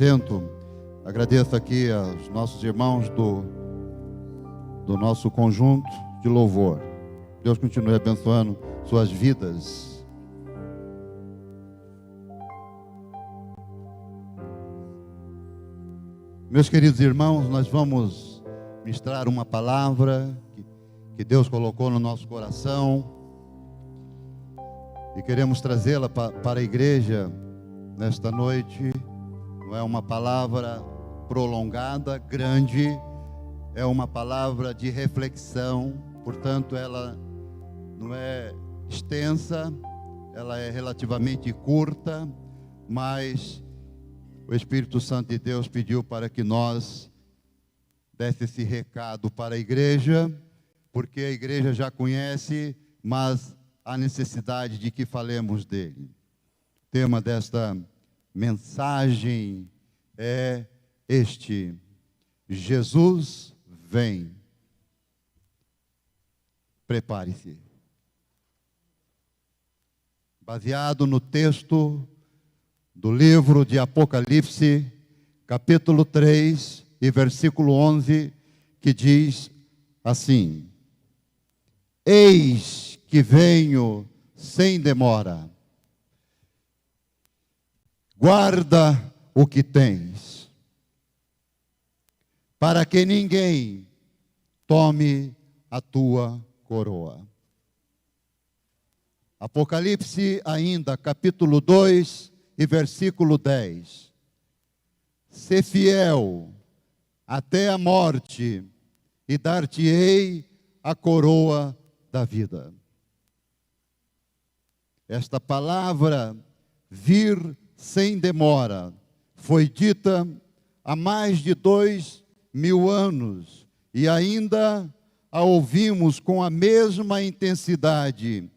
assento. Agradeço aqui aos nossos irmãos do nosso conjunto de louvor. Deus continue abençoando suas vidas. Meus queridos irmãos, nós vamos ministrar uma palavra que Deus colocou no nosso coração e queremos trazê-la para a igreja nesta noite. Não é uma palavra prolongada, grande, é uma palavra de reflexão, portanto ela não é extensa, ela é relativamente curta, mas o Espírito Santo de Deus pediu para que nós desse esse recado para a igreja, porque a igreja já conhece, mas há necessidade de que falemos dele. O tema desta mensagem é este: Jesus vem. Prepare-se. Baseado no texto do livro de Apocalipse, capítulo 3 e versículo 11, que diz assim: Eis que venho sem demora. Guarda o que tens, para que ninguém tome a tua coroa. Apocalipse ainda, capítulo 2 e versículo 10. Sê fiel até a morte, e dar-te-ei a coroa da vida. Esta palavra, vir sem demora, foi dita há mais de 2000 anos, e ainda a ouvimos com a mesma intensidade,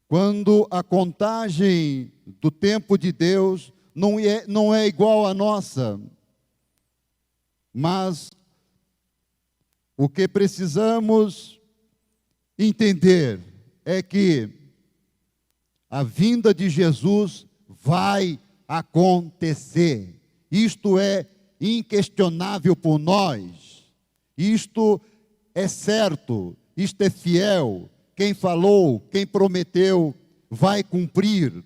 quando a contagem do tempo de Deus não é igual à nossa. Mas o que precisamos entender é que a vinda de Jesus vai acontecer. Isto é inquestionável por nós. Isto é certo, isto é fiel. Quem falou, quem prometeu, vai cumprir.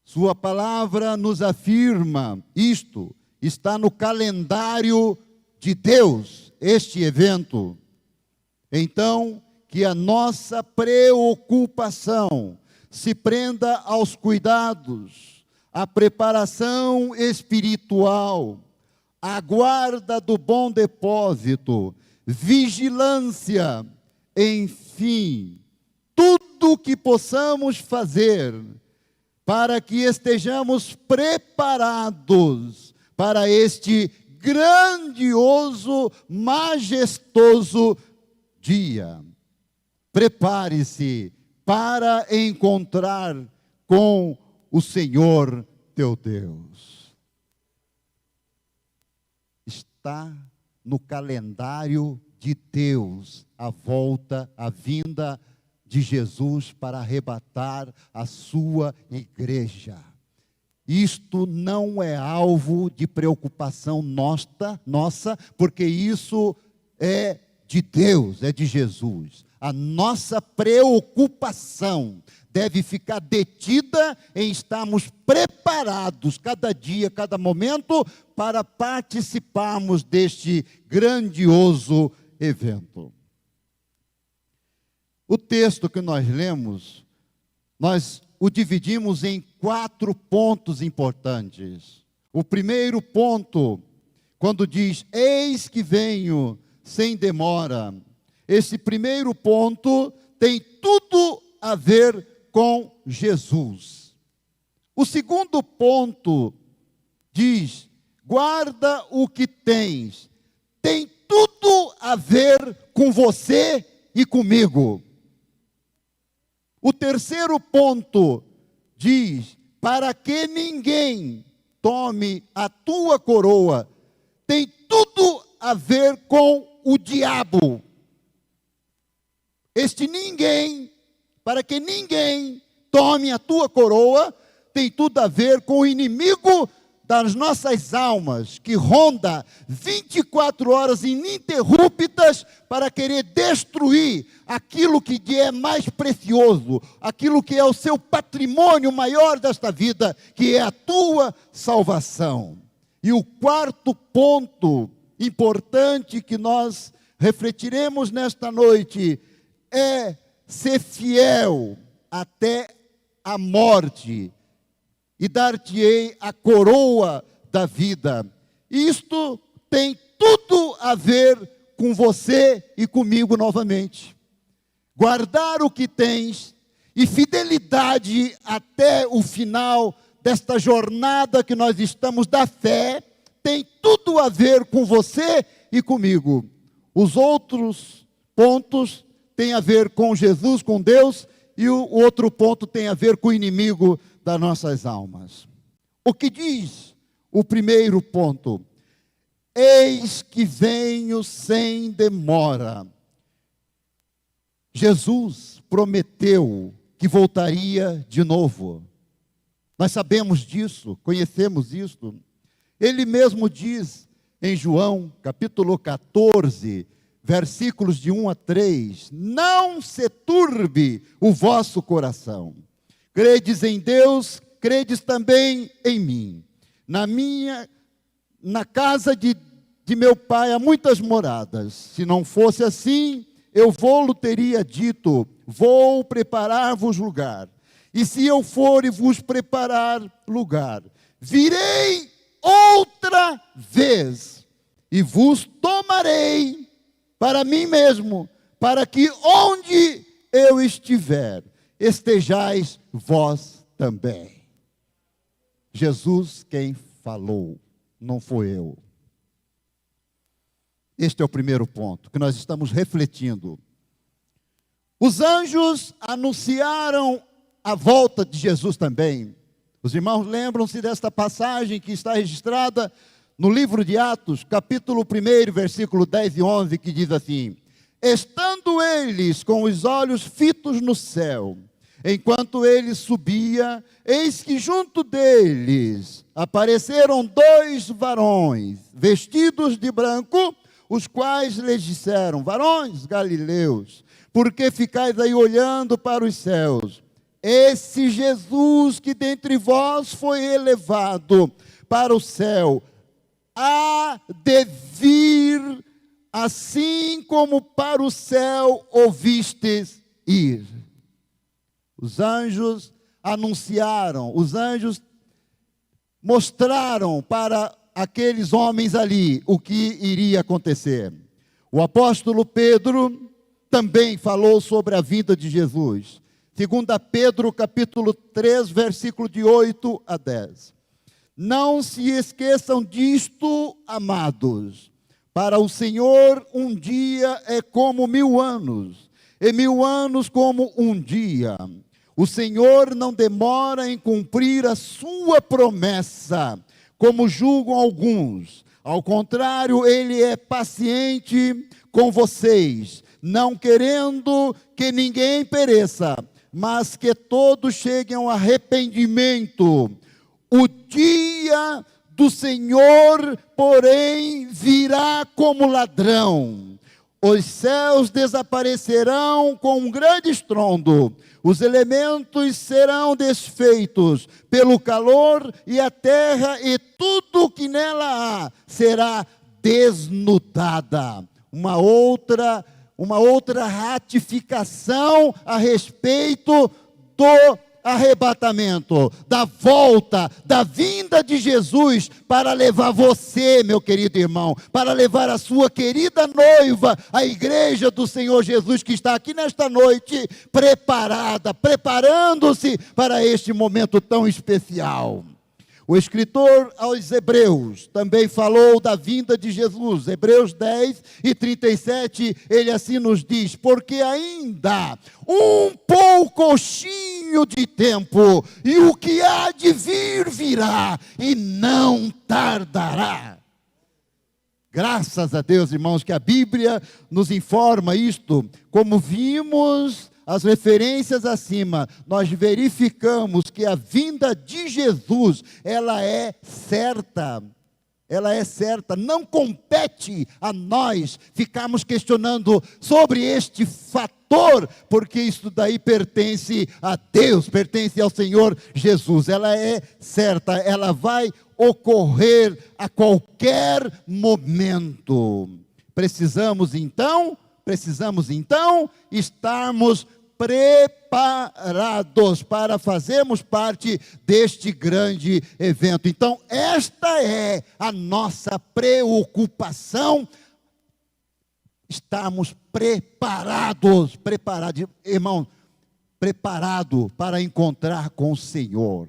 Sua palavra nos afirma isto. Está no calendário de Deus, este evento. Então, que a nossa preocupação se prenda aos cuidados, à preparação espiritual, à guarda do bom depósito, vigilância, enfim, tudo que possamos fazer para que estejamos preparados para este grandioso, majestoso dia. Prepare-se para encontrar com o Senhor teu Deus. Está no calendário de Deus a vinda de Jesus para arrebatar a sua igreja. Isto não é alvo de preocupação nossa, porque isso é de Deus, é de Jesus. A nossa preocupação deve ficar detida em estarmos preparados cada dia, cada momento, para participarmos deste grandioso evento. O texto que nós lemos, nós o dividimos em 4 pontos importantes. O primeiro ponto, quando diz, eis que venho sem demora. Esse primeiro ponto tem tudo a ver com Jesus. O segundo ponto diz, guarda o que tens. Tem tudo a ver com você e comigo. O terceiro ponto diz, para que ninguém tome a tua coroa, tem tudo a ver com o diabo. Este ninguém, para que ninguém tome a tua coroa, tem tudo a ver com o inimigo das nossas almas, que ronda 24 horas ininterruptas para querer destruir aquilo que é mais precioso, aquilo que é o seu patrimônio maior desta vida, que é a tua salvação. E o quarto ponto importante que nós refletiremos nesta noite é ser fiel até a morte, e dar-te-ei a coroa da vida. Isto tem tudo a ver com você e comigo novamente. Guardar o que tens e fidelidade até o final desta jornada que nós estamos da fé, tem tudo a ver com você e comigo. Os outros pontos têm a ver com Jesus, com Deus, e o outro ponto tem a ver com o inimigo das nossas almas. O que diz o primeiro ponto? Eis que venho sem demora. Jesus prometeu que voltaria de novo. Nós sabemos disso, conhecemos isso. Ele mesmo diz em João, capítulo 14, versículos de 1 a 3, não se turbe o vosso coração. Credes em Deus, credes também em mim. Na casa de meu pai há muitas moradas. Se não fosse assim, eu vou-lo teria dito, vou preparar-vos lugar. E se eu for e vos preparar lugar, virei outra vez e vos tomarei para mim mesmo, para que onde eu estiver, estejais vós também. Jesus quem falou, não foi eu. Este é o primeiro ponto que nós estamos refletindo. Os anjos anunciaram a volta de Jesus também. Os irmãos lembram-se desta passagem que está registrada no livro de Atos, capítulo 1, versículo 10 e 11, que diz assim: estando eles com os olhos fitos no céu, enquanto ele subia, eis que junto deles apareceram 2 varões, vestidos de branco, os quais lhes disseram: varões galileus, por que ficais aí olhando para os céus? Esse Jesus que dentre vós foi elevado para o céu, há de vir, assim como para o céu ouvistes ir. Os anjos anunciaram, os anjos mostraram para aqueles homens ali o que iria acontecer. O apóstolo Pedro também falou sobre a vinda de Jesus. 2 Pedro capítulo 3, versículo de 8 a 10. Não se esqueçam disto, amados. Para o Senhor um dia é como 1000 anos, e 1000 anos como um dia. O Senhor não demora em cumprir a sua promessa, como julgam alguns. Ao contrário, Ele é paciente com vocês, não querendo que ninguém pereça, mas que todos cheguem ao arrependimento. O dia do Senhor, porém, virá como ladrão. Os céus desaparecerão com um grande estrondo, os elementos serão desfeitos pelo calor, e a terra e tudo que nela há será desnudada. Uma outra ratificação a respeito do arrebatamento, da volta, da vinda de Jesus para levar você, meu querido irmão, para levar a sua querida noiva, a igreja do Senhor Jesus, que está aqui nesta noite, preparada, preparando-se para este momento tão especial. O escritor aos Hebreus também falou da vinda de Jesus. Hebreus 10 e 37, ele assim nos diz: porque ainda um poucochinho de tempo, e o que há de vir virá, e não tardará. Graças a Deus, irmãos, que a Bíblia nos informa isto. Como vimos as referências acima, nós verificamos que a vinda de Jesus, ela é certa. Ela é certa, não compete a nós ficarmos questionando sobre este fator, porque isso daí pertence a Deus, pertence ao Senhor Jesus. Ela é certa, ela vai ocorrer a qualquer momento. Precisamos então estarmos preparados para fazermos parte deste grande evento. Então, esta é a nossa preocupação, estarmos preparados, irmão, preparado para encontrar com o Senhor,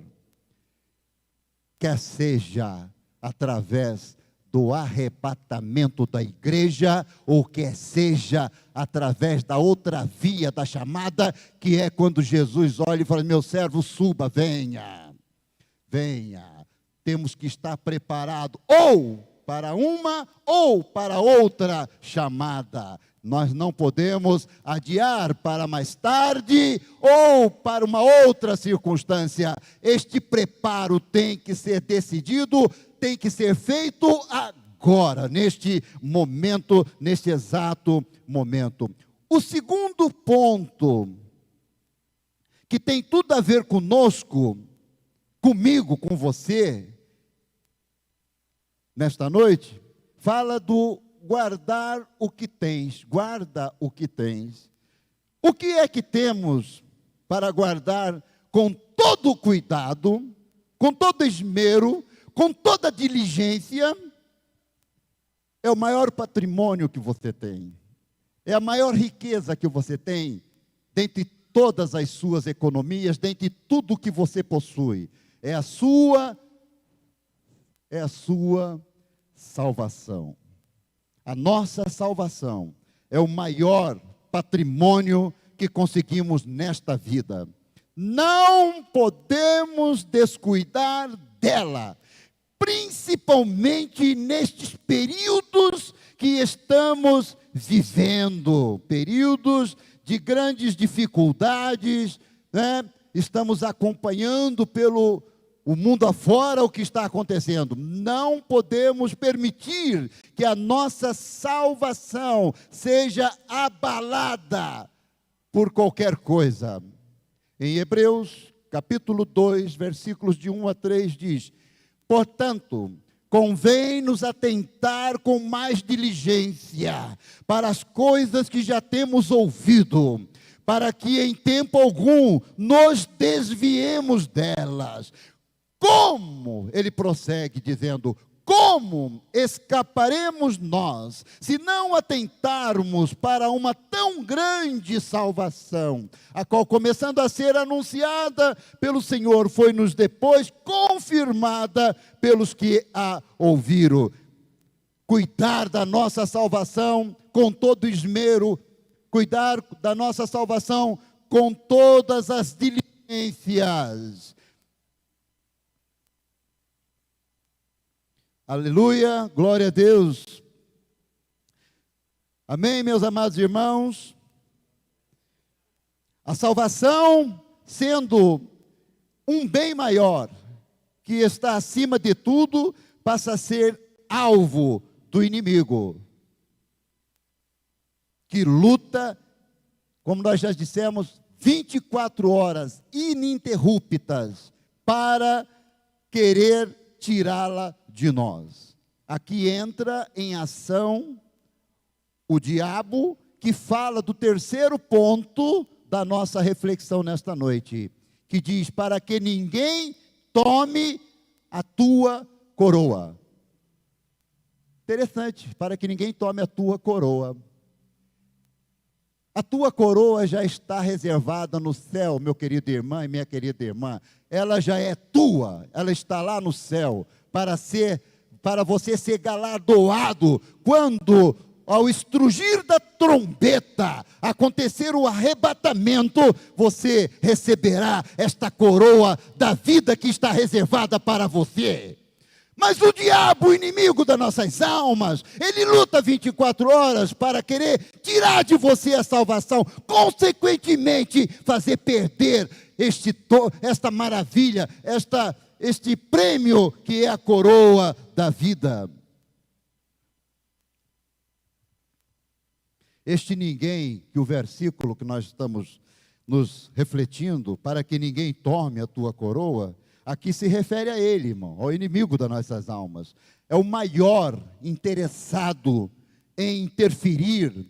quer seja através do arrebatamento da igreja, ou quer seja através da outra via da chamada, que é quando Jesus olha e fala: meu servo, suba, venha, temos que estar preparado, ou para uma, ou para outra chamada. Nós não podemos adiar para mais tarde, ou para uma outra circunstância. Este preparo tem que ser decidido, tem que ser feito agora, neste momento, neste exato momento. O segundo ponto, que tem tudo a ver conosco, comigo, com você, nesta noite, fala do guardar o que tens. Guarda o que tens. O que é que temos para guardar com todo cuidado, com todo esmero, com toda diligência? É o maior patrimônio que você tem. É a maior riqueza que você tem, dentre todas as suas economias, dentre tudo que você possui. É a sua salvação. A nossa salvação é o maior patrimônio que conseguimos nesta vida. Não podemos descuidar dela, principalmente nestes períodos que estamos vivendo, períodos de grandes dificuldades, né? Estamos acompanhando pelo o mundo afora o que está acontecendo. Não podemos permitir que a nossa salvação seja abalada por qualquer coisa. Em Hebreus, capítulo 2, versículos de 1 a 3, diz: portanto, convém nos atentar com mais diligência para as coisas que já temos ouvido, para que em tempo algum nos desviemos delas. Como? Ele prossegue dizendo: como escaparemos nós, se não atentarmos para uma tão grande salvação, a qual, começando a ser anunciada pelo Senhor, foi-nos depois confirmada pelos que a ouviram? Cuidar da nossa salvação com todo esmero, cuidar da nossa salvação com todas as diligências. Aleluia, glória a Deus. Amém, meus amados irmãos? A salvação, sendo um bem maior, que está acima de tudo, passa a ser alvo do inimigo, que luta, como nós já dissemos, 24 horas ininterruptas, para querer tirá-la de nós. Aqui entra em ação o diabo, que fala do terceiro ponto da nossa reflexão nesta noite, que diz: para que ninguém tome a tua coroa. Interessante, para que ninguém tome a tua coroa. A tua coroa já está reservada no céu, meu querido irmão e minha querida irmã. Ela já é tua, ela está lá no céu, para você ser galardoado, quando, ao estrugir da trombeta, acontecer o arrebatamento, você receberá esta coroa da vida que está reservada para você. Mas o diabo, o inimigo das nossas almas, ele luta 24 horas para querer tirar de você a salvação, consequentemente fazer perder esta maravilha, este prêmio que é a coroa da vida. Este ninguém, que o versículo que nós estamos nos refletindo, para que ninguém tome a tua coroa, aqui se refere a ele, irmão, ao inimigo das nossas almas. É o maior interessado em interferir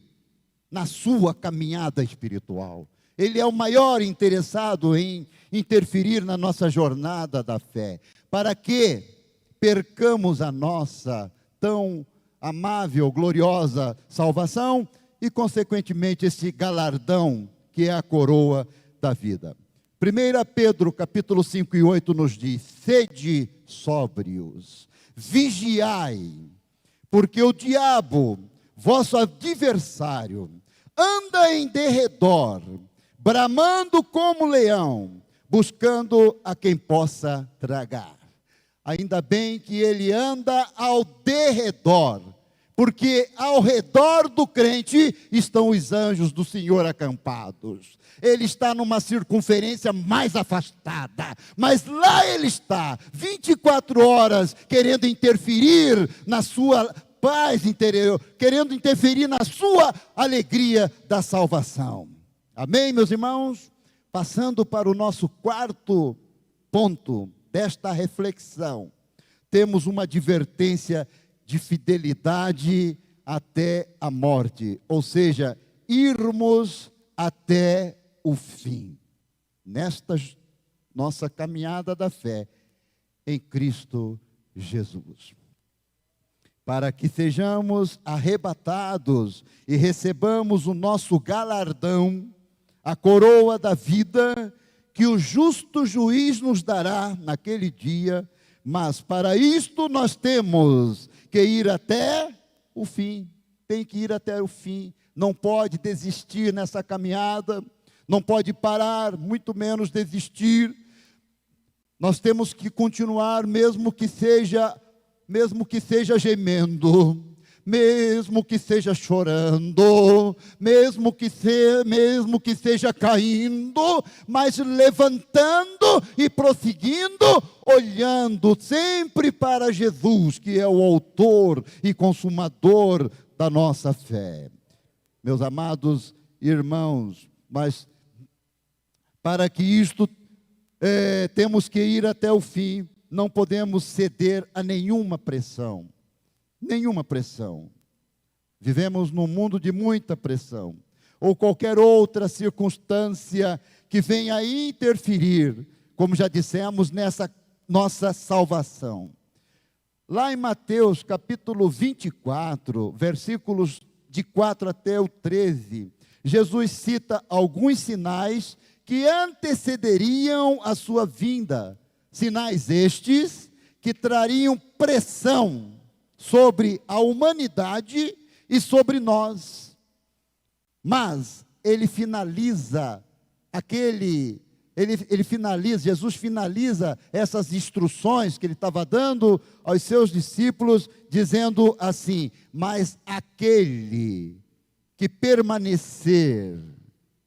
na sua caminhada espiritual. Ele é o maior interessado em interferir na nossa jornada da fé, para que percamos a nossa tão amável, gloriosa salvação e, consequentemente, esse galardão que é a coroa da vida. 1 Pedro, capítulo 5 e 8 nos diz: sede sóbrios, vigiai, porque o diabo, vosso adversário, anda em derredor, bramando como leão, buscando a quem possa tragar. Ainda bem que ele anda ao derredor, porque ao redor do crente estão os anjos do Senhor acampados. Ele está numa circunferência mais afastada, mas lá ele está, 24 horas, querendo interferir na sua paz interior, querendo interferir na sua alegria da salvação. Amém, meus irmãos? Passando para o nosso quarto ponto desta reflexão, temos uma advertência de fidelidade até a morte, ou seja, irmos até o fim, nesta nossa caminhada da fé em Cristo Jesus, para que sejamos arrebatados e recebamos o nosso galardão, a coroa da vida, que o justo juiz nos dará naquele dia. Mas para isto nós temos que ir até o fim, tem que ir até o fim, não pode desistir nessa caminhada, não pode parar, muito menos desistir. Nós temos que continuar, mesmo que seja gemendo, mesmo que seja chorando, mesmo que seja caindo, mas levantando e prosseguindo, olhando sempre para Jesus, que é o autor e consumador da nossa fé. Meus amados irmãos, mas para que isto temos que ir até o fim, não podemos ceder a nenhuma pressão. Nenhuma pressão. Vivemos num mundo de muita pressão, ou qualquer outra circunstância que venha a interferir, como já dissemos, nessa nossa salvação. Lá em Mateus capítulo 24, versículos de 4 até o 13, Jesus cita alguns sinais que antecederiam a sua vinda, sinais estes que trariam pressão sobre a humanidade e sobre nós. Mas ele finaliza Jesus finaliza essas instruções que ele estava dando aos seus discípulos, dizendo assim: mas aquele que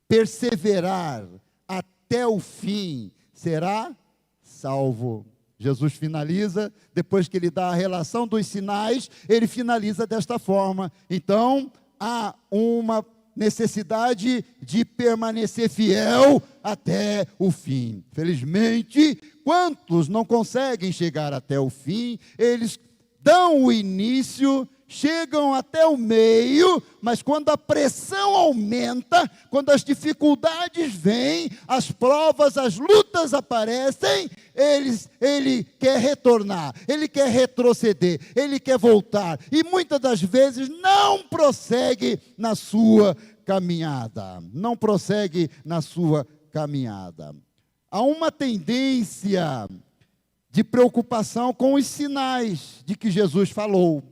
perseverar até o fim, será salvo. Jesus finaliza, depois que ele dá a relação dos sinais, ele finaliza desta forma. Então, há uma necessidade de permanecer fiel até o fim. Felizmente, quantos não conseguem chegar até o fim, eles dão o início, chegam até o meio, mas quando a pressão aumenta, quando as dificuldades vêm, as provas, as lutas aparecem, ele quer retornar, ele quer retroceder, ele quer voltar, e muitas das vezes não prossegue na sua caminhada, não prossegue na sua caminhada. Há uma tendência de preocupação com os sinais de que Jesus falou.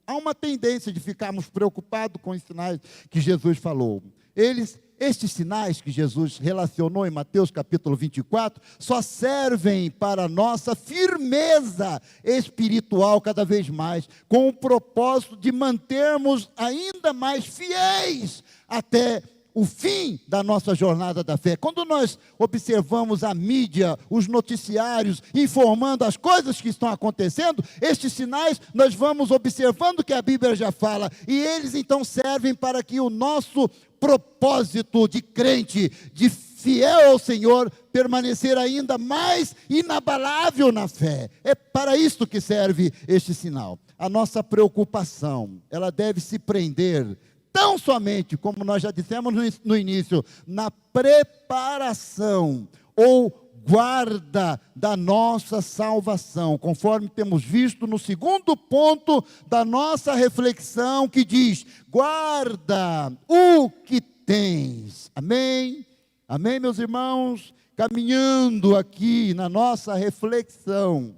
Há uma tendência de ficarmos preocupados com os sinais que Jesus falou. Estes sinais que Jesus relacionou em Mateus capítulo 24, só servem para a nossa firmeza espiritual cada vez mais, com o propósito de mantermos ainda mais fiéis até o fim da nossa jornada da fé. Quando nós observamos a mídia, os noticiários, informando as coisas que estão acontecendo, estes sinais nós vamos observando que a Bíblia já fala, e eles então servem para que o nosso propósito de crente, de fiel ao Senhor, permanecer ainda mais inabalável na fé. É para isto que serve este sinal. A nossa preocupação, ela deve se prender tão somente, como nós já dissemos no início, na preparação ou guarda da nossa salvação, conforme temos visto no segundo ponto da nossa reflexão, que diz: guarda o que tens. Amém? Amém, meus irmãos? Caminhando aqui na nossa reflexão,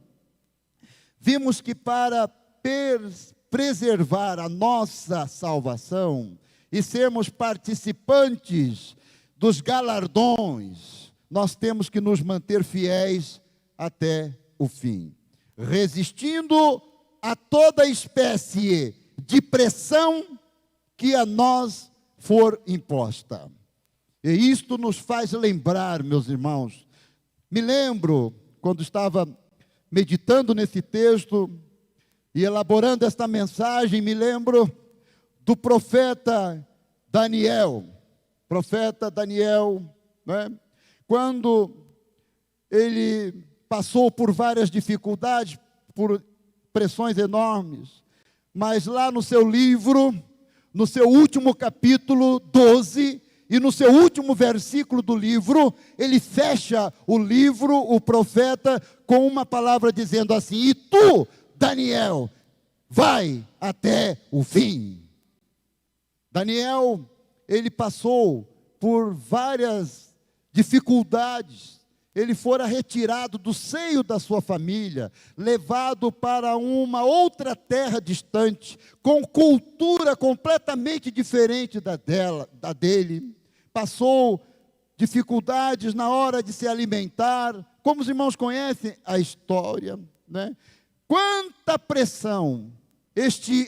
vimos que para preservar a nossa salvação e sermos participantes dos galardões, nós temos que nos manter fiéis até o fim, resistindo a toda espécie de pressão que a nós for imposta. E isto nos faz lembrar, meus irmãos, me lembro, quando estava meditando nesse texto e elaborando esta mensagem, me lembro do profeta Daniel, não é? Quando ele passou por várias dificuldades, por pressões enormes, mas lá no seu livro, no seu último capítulo 12, e no seu último versículo do livro, ele fecha o livro, o profeta, com uma palavra dizendo assim: e tu, Daniel, vai até o fim. Daniel, ele passou por várias dificuldades, ele fora retirado do seio da sua família, levado para uma outra terra distante, com cultura completamente diferente da dele, passou dificuldades na hora de se alimentar, como os irmãos conhecem a história, né? Quanta pressão!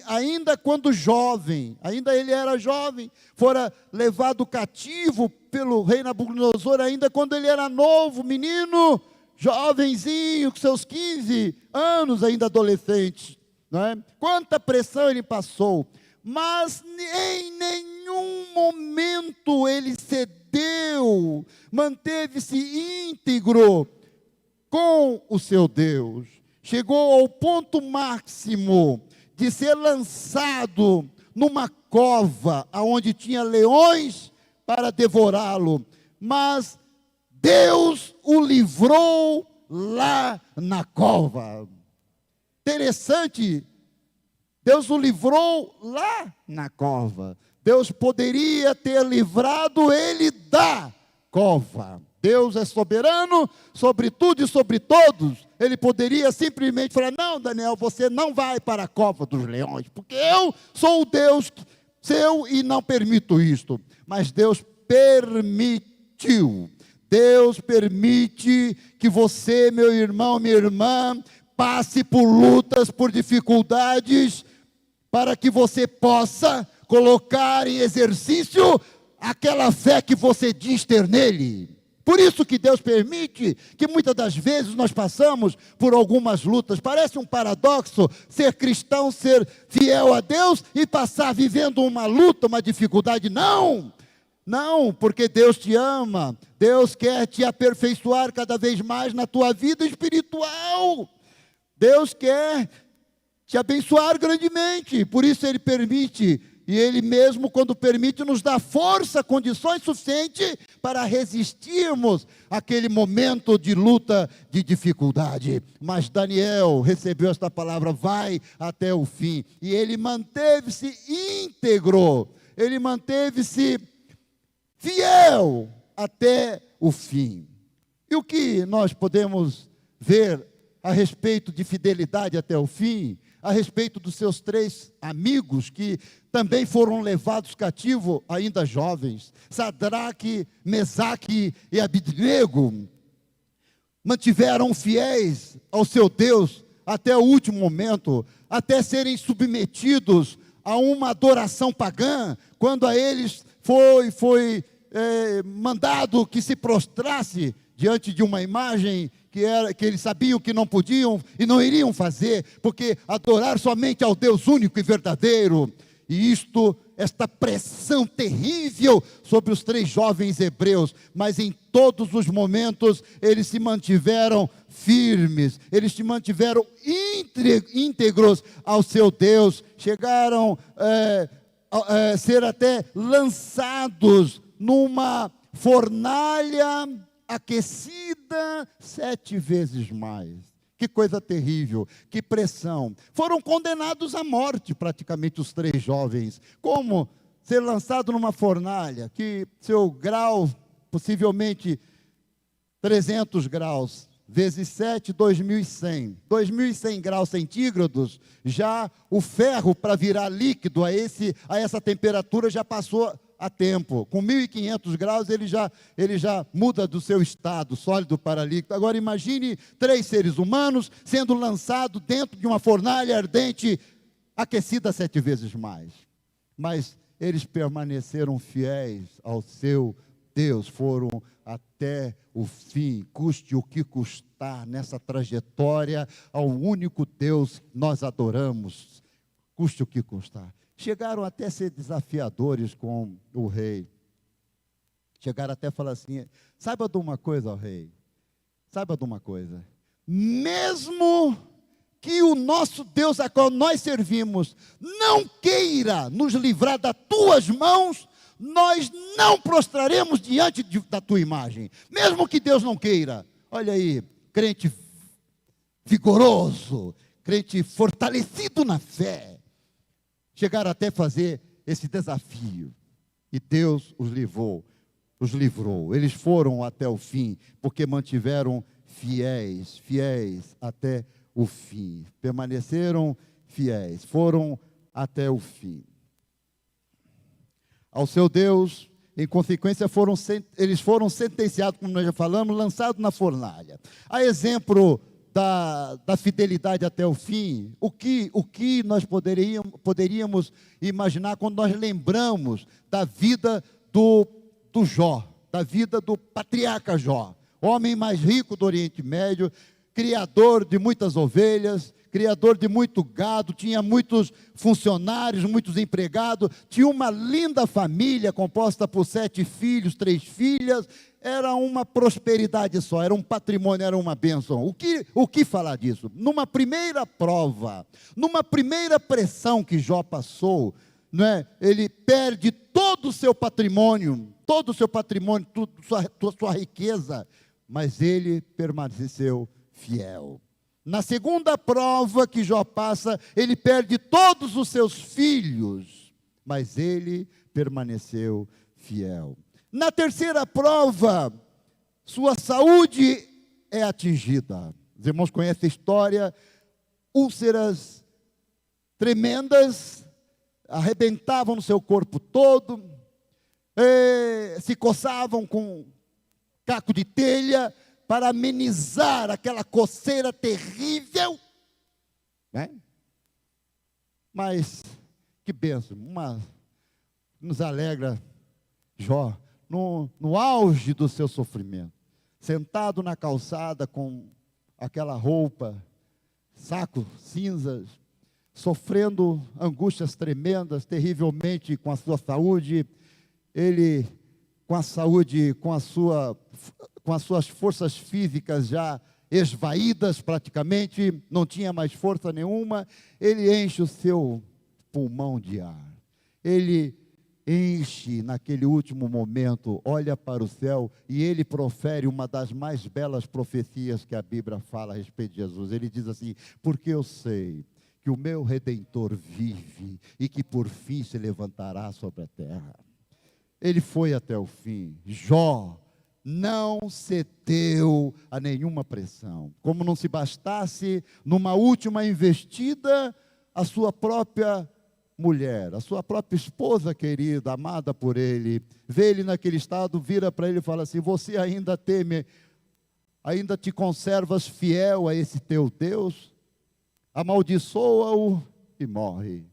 Ainda quando jovem, ainda ele era jovem, fora levado cativo pelo rei Nabucodonosor, ainda quando ele era novo, menino, jovenzinho, com seus 15 anos, ainda adolescente, não é? Quanta pressão ele passou, mas em nenhum momento ele cedeu, manteve-se íntegro com o seu Deus, chegou ao ponto máximo de ser lançado numa cova, onde tinha leões para devorá-lo, mas Deus o livrou lá na cova. Interessante, Deus o livrou lá na cova. Deus poderia ter livrado ele da cova. Deus é soberano sobre tudo e sobre todos. Ele poderia simplesmente falar: não, Daniel, você não vai para a cova dos leões, porque eu sou o Deus seu e não permito isto. Mas Deus permitiu. Deus permite que você, meu irmão, minha irmã, passe por lutas, por dificuldades, para que você possa colocar em exercício aquela fé que você diz ter nele. Por isso que Deus permite que muitas das vezes nós passamos por algumas lutas. Parece um paradoxo ser cristão, ser fiel a Deus e passar vivendo uma luta, uma dificuldade. Não, porque Deus te ama. Deus quer te aperfeiçoar cada vez mais na tua vida espiritual. Deus quer te abençoar grandemente. Por isso Ele permite. E Ele mesmo, quando permite, nos dá força, condições suficientes para resistirmos àquele momento de luta, de dificuldade. Mas Daniel recebeu esta palavra: vai até o fim. E ele manteve-se íntegro, ele manteve-se fiel até o fim. E o que nós podemos ver a respeito de fidelidade até o fim, a respeito dos seus 3 amigos que também foram levados cativo, ainda jovens, Sadraque, Mesaque e Abednego, mantiveram fiéis ao seu Deus até o último momento, até serem submetidos a uma adoração pagã, quando a eles foi mandado que se prostrasse diante de uma imagem que eles sabiam que não podiam e não iriam fazer, porque adorar somente ao Deus único e verdadeiro. E esta pressão terrível sobre os 3 jovens hebreus, mas em todos os momentos eles se mantiveram firmes, eles se mantiveram íntegros ao seu Deus, chegaram a ser até lançados numa fornalha aquecida 7 vezes mais. Que coisa terrível, que pressão. Foram condenados à morte praticamente os 3 jovens. Como ser lançado numa fornalha, que seu grau, possivelmente 300 graus, vezes 7, 2.100. 2.100 graus centígrados, já o ferro para virar líquido a essa temperatura já passou a tempo. Com 1.500 graus ele já muda do seu estado sólido para líquido. Agora imagine 3 seres humanos sendo lançados dentro de uma fornalha ardente, aquecida 7 vezes mais. Mas eles permaneceram fiéis ao seu Deus, foram até o fim, custe o que custar nessa trajetória ao único Deus que nós adoramos, custe o que custar. Chegaram até a ser desafiadores com o rei. Chegaram até a falar assim: saiba de uma coisa, ó rei, saiba de uma coisa, mesmo que o nosso Deus a qual nós servimos não queira nos livrar das tuas mãos, nós não prostraremos diante da tua imagem, mesmo que Deus não queira. Olha aí, crente vigoroso, crente fortalecido na fé. Chegaram até a fazer esse desafio, e Deus os livrou. Eles foram até o fim, porque mantiveram fiéis até o fim. Permaneceram fiéis, foram até o fim. Ao seu Deus, em consequência, eles foram sentenciados, como nós já falamos, lançados na fornalha. A exemplo da fidelidade até o fim, o que nós poderíamos imaginar quando nós lembramos da vida do Jó, da vida do patriarca Jó, homem mais rico do Oriente Médio, criador de muitas ovelhas, criador de muito gado, tinha muitos funcionários, muitos empregados, tinha uma linda família composta por 7 filhos, 3 filhas, era uma prosperidade só, era um patrimônio, era uma bênção. O que falar disso? Numa primeira prova, numa primeira pressão que Jó passou, ele perde todo o seu patrimônio, sua riqueza, mas ele permaneceu fiel. Na segunda prova que Jó passa, ele perde todos os seus filhos, mas ele permaneceu fiel. Na terceira prova, sua saúde é atingida. Os irmãos conhecem a história, úlceras tremendas, arrebentavam no seu corpo todo, se coçavam com caco de telha, para amenizar aquela coceira terrível, né? Mas, que bênção, nos alegra Jó, no auge do seu sofrimento, sentado na calçada com aquela roupa, saco, cinzas, sofrendo angústias tremendas, terrivelmente com a sua saúde, ele, com a saúde, com as suas forças físicas já esvaídas praticamente, não tinha mais força nenhuma, ele enche o seu pulmão de ar. Ele enche naquele último momento, olha para o céu e ele profere uma das mais belas profecias que a Bíblia fala a respeito de Jesus. Ele diz assim: porque eu sei que o meu Redentor vive e que por fim se levantará sobre a terra. Ele foi até o fim. Jó não cedeu a nenhuma pressão. Como não se bastasse, numa última investida, a sua própria mulher, a sua própria esposa querida, amada por ele, vê ele naquele estado, vira para ele e fala assim: você ainda teme, ainda te conservas fiel a esse teu Deus? Amaldiçoa-o e morre.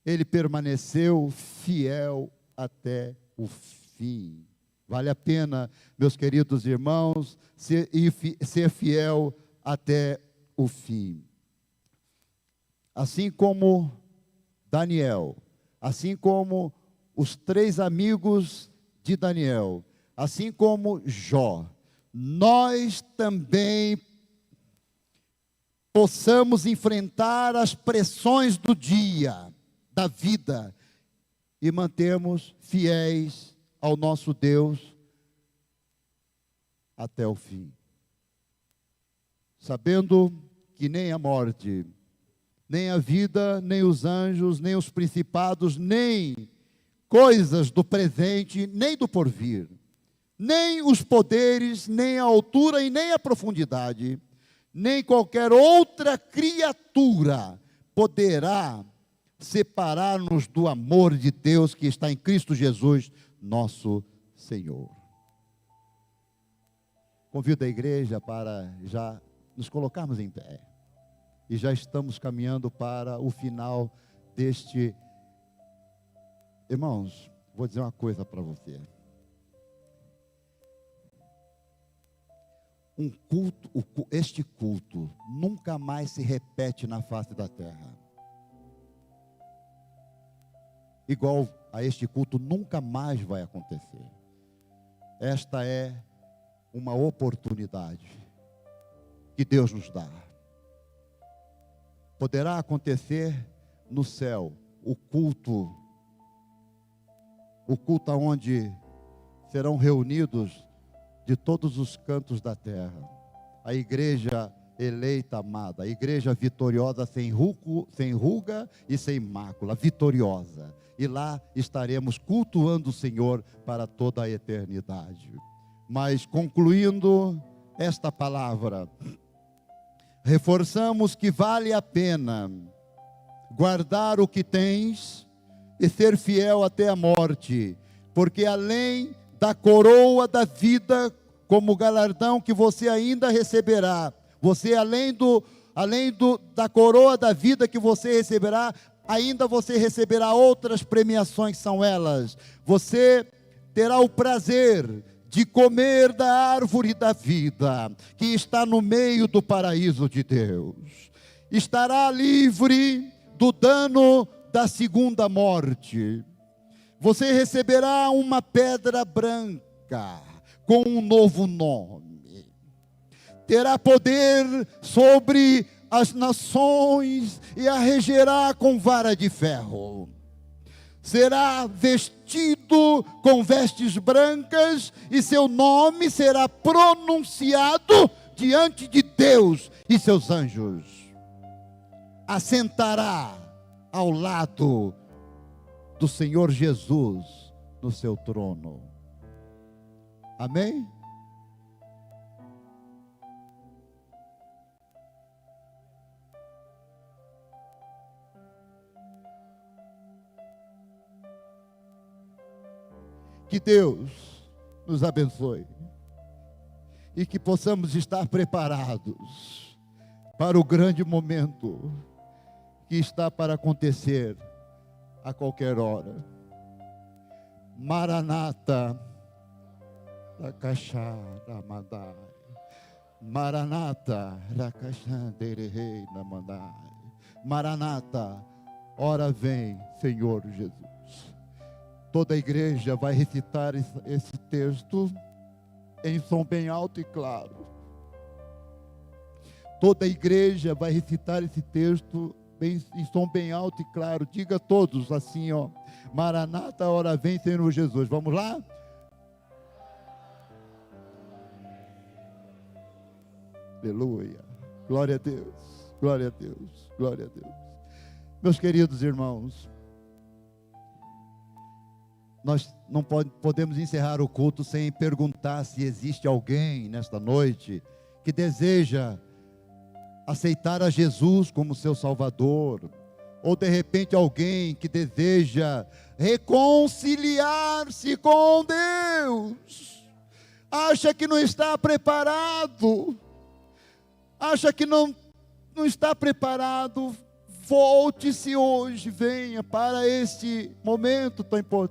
Ele permaneceu fiel até o fim. Vale a pena, meus queridos irmãos, ser fiel até o fim. Assim como Daniel, assim como os 3 amigos de Daniel, assim como Jó, nós também possamos enfrentar as pressões do dia, da vida, e mantermos fiéis ao nosso Deus até o fim. Sabendo que nem a morte, nem a vida, nem os anjos, nem os principados, nem coisas do presente, nem do porvir, nem os poderes, nem a altura e nem a profundidade, nem qualquer outra criatura poderá separar-nos do amor de Deus que está em Cristo Jesus, nosso Senhor. Convido a igreja para já nos colocarmos em pé. E já estamos caminhando para o final deste. Irmãos, vou dizer uma coisa para você. Este culto nunca mais se repete na face da terra. Igual a este culto nunca mais vai acontecer. Esta é uma oportunidade que Deus nos dá. Poderá acontecer no céu o culto onde serão reunidos de todos os cantos da terra, a igreja eleita, amada, a igreja vitoriosa, sem ruga e sem mácula, vitoriosa, e lá estaremos cultuando o Senhor para toda a eternidade. Mas concluindo esta palavra, reforçamos que vale a pena guardar o que tens e ser fiel até a morte, porque além da coroa da vida como galardão que você ainda receberá, você da coroa da vida que você receberá, ainda você receberá outras premiações, são elas: você terá o prazer de comer da árvore da vida, que está no meio do paraíso de Deus. Estará livre do dano da segunda morte. Você receberá uma pedra branca com um novo nome. Terá poder sobre as nações e a regerá com vara de ferro. Será vestido com vestes brancas e seu nome será pronunciado diante de Deus e seus anjos. Assentará ao lado do Senhor Jesus no seu trono. Amém? Que Deus nos abençoe e que possamos estar preparados para o grande momento que está para acontecer a qualquer hora. Maranata, Rakashá, Ramadai. Maranata, Rakashá, Derehei, Namandai. Maranata, ora vem, Senhor Jesus. Toda a igreja vai recitar esse texto em som bem alto e claro. Toda a igreja vai recitar esse texto em som bem alto e claro. Diga todos assim, ó: Maranata, ora vem, Senhor Jesus. Vamos lá? Aleluia. Glória a Deus. Glória a Deus. Glória a Deus. Meus queridos irmãos, nós não podemos encerrar o culto sem perguntar se existe alguém nesta noite que deseja aceitar a Jesus como seu Salvador, ou de repente alguém que deseja reconciliar-se com Deus, acha que não está preparado, acha que não está preparado. Volte-se hoje, venha para este momento tão importante.